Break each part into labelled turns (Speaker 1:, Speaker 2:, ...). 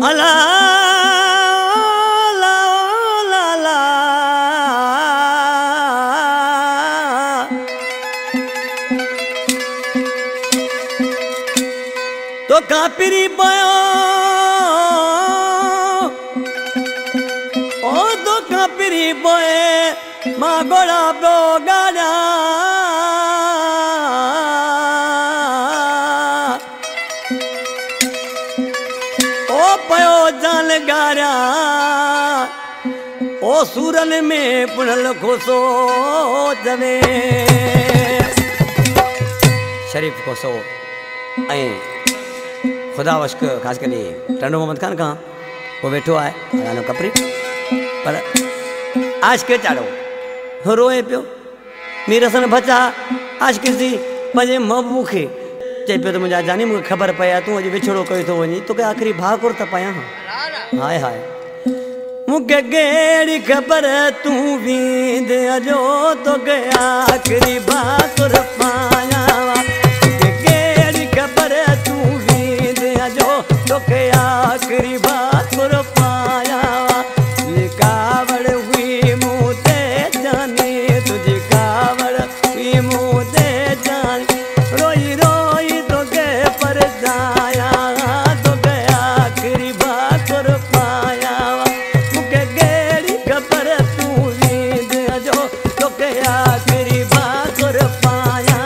Speaker 1: अला ला ला ला तो कापिरी पयो ओ तो कापिरी पए मां गोड़ा प्यो गाड़ा ओ पयो जान गाड़ा ओ सूरन में पुनल खोसो जवे शरीफ खोसो ऐं खुदा वश्क ख़ास करे टंडो मोहम्मद खान का वो बैठो है गानो कपरी पर आज के चाड़ो रोए पियो मेरे सन बचा आज किसी पंजे महबूब खे चई पियो तो मुझा जानी मुझे खबर पया तू अज विछड़ो कयो तो वनी तो के आखिरी भाकुर त पाया हाय हाय मुके गेड़ी खबर तू वींद अजो तो के आखिरी भाकुर पाया मुके गेड़ी खबर तू वींद अजो तो के आखिरी भाकुर पाया कावड़ हुई मुझे जाने तुझे कावड़ हुई मुझे जाने रोई रोई तो के पर जाया तो के आखिरी भाकुर पाया मुके गेड़ी खबर तू वींद अजो तो के आखिरी भाकुर पाया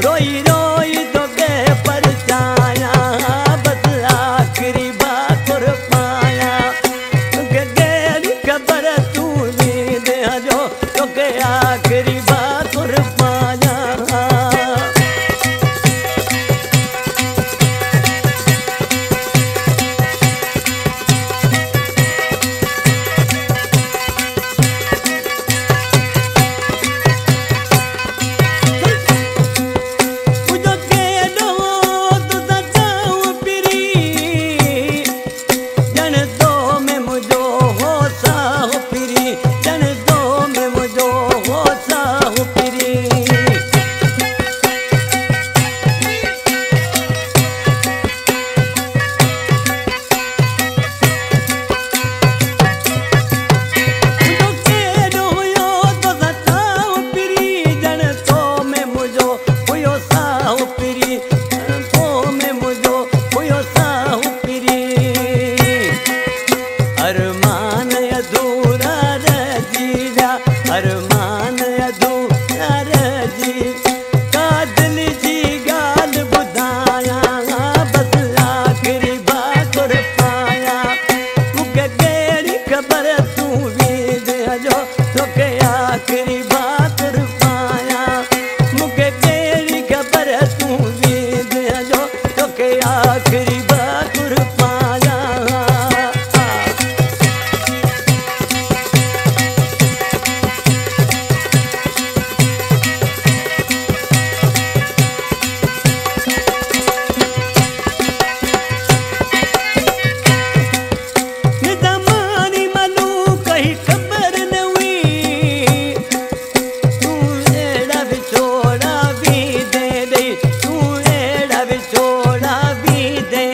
Speaker 1: रोई रोई तो के पर जाया बस आखिरी भाकुर पाया के गेड़ी खबर तू वींद अजो तो के आखिरी भाकुर पाया छोड़ा भी दे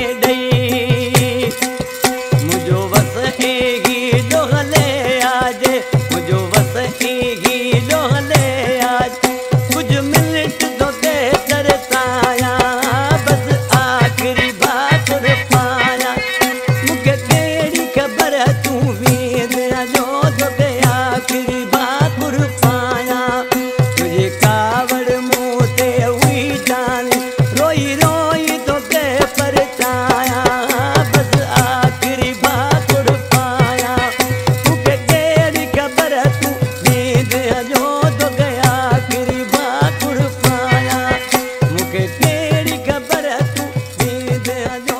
Speaker 1: जो